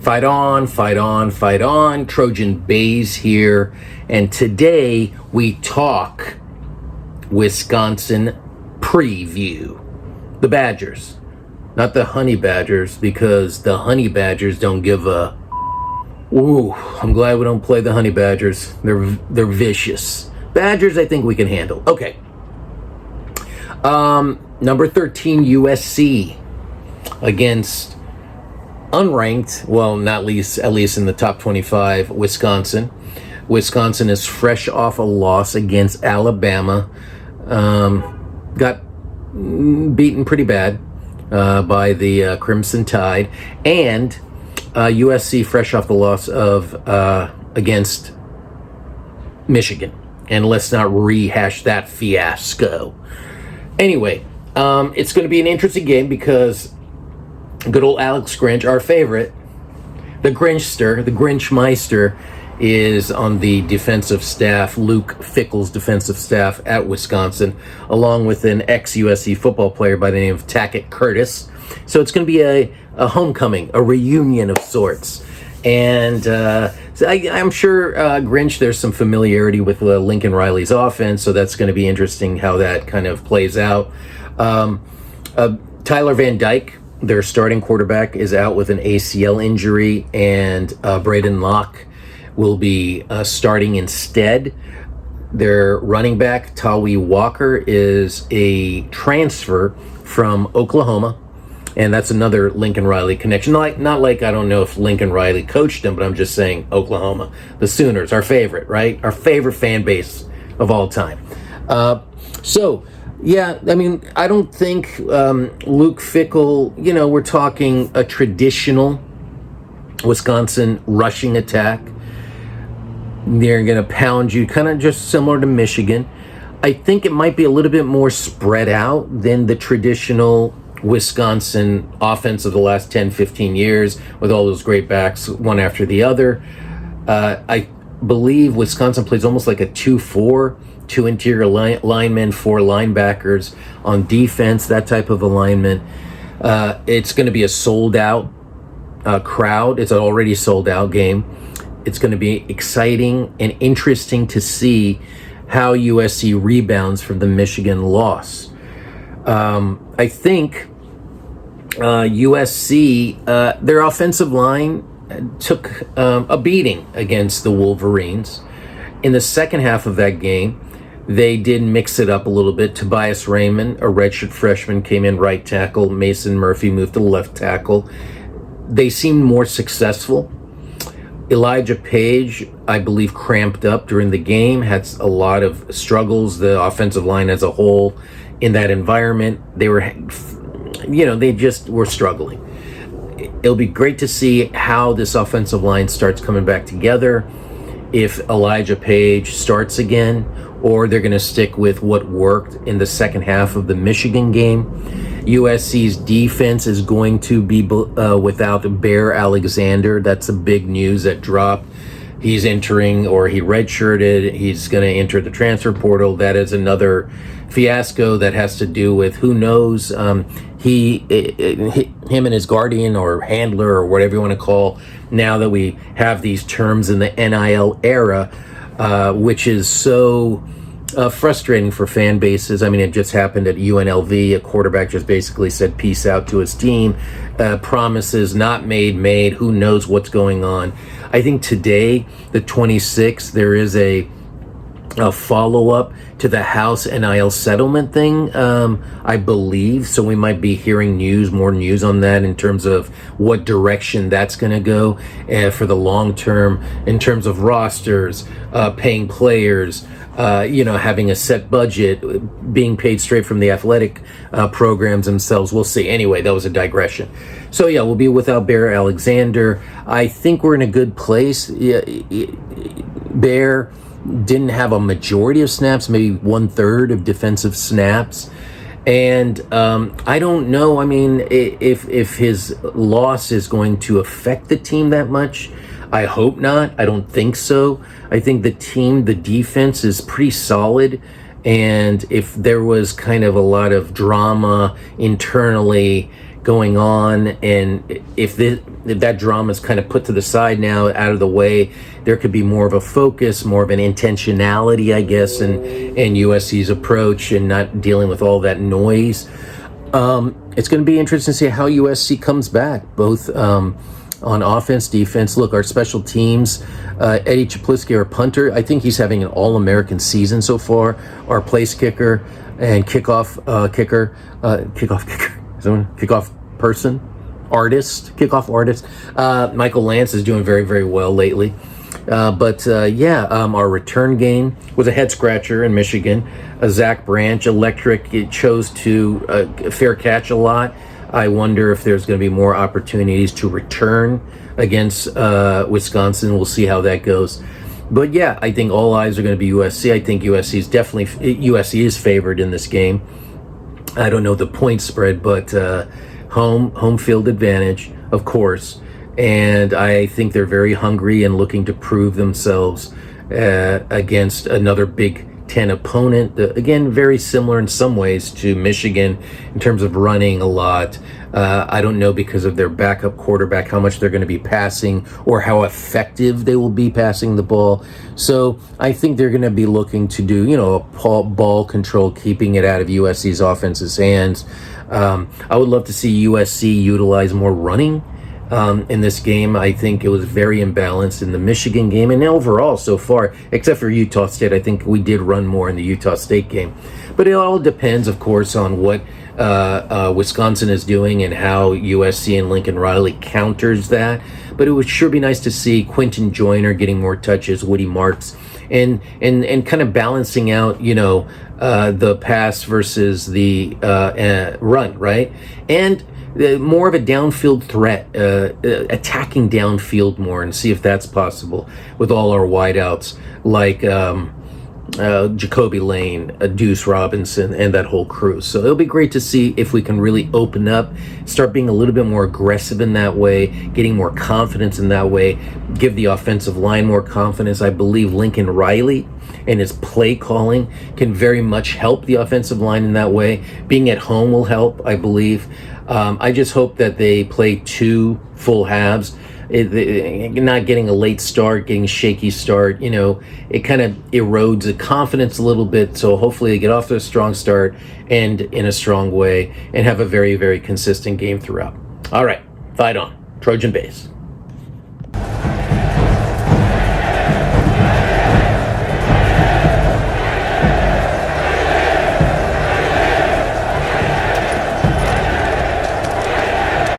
Fight on, fight on, fight on. Trojan Baze here. And today we talk Wisconsin preview. The Badgers. Not the Honey Badgers, because the Honey Badgers don't give a... Ooh, I'm glad we don't play the Honey Badgers. They're vicious. Badgers, I think we can handle. Okay. Number 13, USC against unranked, well, not least, at least in the top 25, Wisconsin. Wisconsin is fresh off a loss against Alabama. Got beaten pretty bad by the Crimson Tide. And USC fresh off the loss of against Michigan. And let's not rehash that fiasco. Anyway, it's going to be an interesting game because good old Alex Grinch, our favorite, the Grinchster, the Grinchmeister, is on the defensive staff, Luke Fickell's defensive staff at Wisconsin, along with an ex-USC football player by the name of Tackett Curtis. So it's going to be a homecoming, a reunion of sorts. And so I'm sure Grinch, there's some familiarity with Lincoln Riley's offense, so that's going to be interesting how that kind of plays out. Tyler Van Dyke, their starting quarterback, is out with an ACL injury, and Braden Locke will be starting instead. Their running back, Tawi Walker, is a transfer from Oklahoma. And that's another Lincoln Riley connection. Not like I don't know if Lincoln Riley coached him, but I'm just saying Oklahoma. The Sooners, our favorite, right? Our favorite fan base of all time. Yeah, I mean, I don't think Luke Fickell, we're talking a traditional Wisconsin rushing attack. They're going to pound you, kind of just similar to Michigan. I think it might be a little bit more spread out than the traditional Wisconsin offense of the last 10, 15 years with all those great backs, one after the other. I believe Wisconsin plays almost like a 2-4, two interior linemen, four linebackers on defense, that type of alignment. It's going to be a sold-out crowd. It's an already sold-out game. It's going to be exciting and interesting to see how USC rebounds from the Michigan loss. I think USC, their offensive line took a beating against the Wolverines. In the second half of that game, they did mix it up a little bit. Tobias Raymond, a redshirt freshman, came in right tackle. Mason Murphy moved to left tackle. They seemed more successful. Elijah Page, I believe, cramped up during the game, had a lot of struggles, the offensive line as a whole. In that environment, they were, they just were struggling. It'll be great to see how this offensive line starts coming back together, if Elijah Page starts again, or they're going to stick with what worked in the second half of the Michigan game. USC's defense is going to be without Bear Alexander. That's a big news that dropped. He's entering, or he redshirted. He's going to enter the transfer portal. That is another fiasco that has to do with who knows. Him and his guardian or handler or whatever you want to call, now that we have these terms in the NIL era, which is so frustrating for fan bases. I mean, it just happened at UNLV. A quarterback just basically said peace out to his team. Promises not made. Who knows what's going on? I think today, the 26th, there is a follow-up to the House NIL settlement thing, I believe. So we might be hearing more news on that in terms of what direction that's going to go for the long term, in terms of rosters, paying players, having a set budget, being paid straight from the athletic programs themselves. We'll see. Anyway, that was a digression. So yeah, we'll be without Bear Alexander. I think we're in a good place. Bear didn't have a majority of snaps, maybe 1/3 of defensive snaps. And I don't know, I mean, if his loss is going to affect the team that much. I hope not. I don't think so. I think the defense is pretty solid. And if there was kind of a lot of drama internally going on, and if that drama is kind of put to the side now, out of the way, there could be more of a focus, more of an intentionality, I guess, in USC's approach, and not dealing with all that noise. It's going to be interesting to see how USC comes back, both on offense, defense. Look, our special teams, Eddie Chapliski, our punter, I think he's having an All-American season so far. Our place kicker and kickoff artist, Michael Lance is doing very, very well lately. Our return game was a head scratcher in Michigan. Zach Branch, electric, it chose to fair catch a lot. I wonder if there's going to be more opportunities to return against Wisconsin. We'll see how that goes. But yeah, I think all eyes are going to be USC. I think USC is favored in this game. I don't know the point spread, but home field advantage, of course. And I think they're very hungry and looking to prove themselves against another Big Ten opponent. Again, very similar in some ways to Michigan in terms of running a lot. I don't know, because of their backup quarterback, how much they're going to be passing or how effective they will be passing the ball. So I think they're going to be looking to do, ball control, keeping it out of USC's offense's hands. I would love to see USC utilize more running in this game. I think it was very imbalanced in the Michigan game, and overall so far, except for Utah State, I think we did run more in the Utah State game. But it all depends, of course, on what Wisconsin is doing and how USC and Lincoln Riley counters that. But it would sure be nice to see Quentin Joyner getting more touches, Woody Marks, and kind of balancing out, the pass versus the run, right? And more of a downfield threat, attacking downfield more, and see if that's possible with all our wideouts like Jacoby Lane, Deuce Robinson, and that whole crew. So it'll be great to see if we can really open up, start being a little bit more aggressive in that way, getting more confidence in that way, give the offensive line more confidence. I believe Lincoln Riley and his play calling can very much help the offensive line in that way. Being at home will help, I believe. I just hope that they play 2 full halves. Not getting a late start, getting a shaky start, it kind of erodes the confidence a little bit. So hopefully they get off to a strong start and in a strong way and have a very, very consistent game throughout. All right, fight on. Trojan Baz.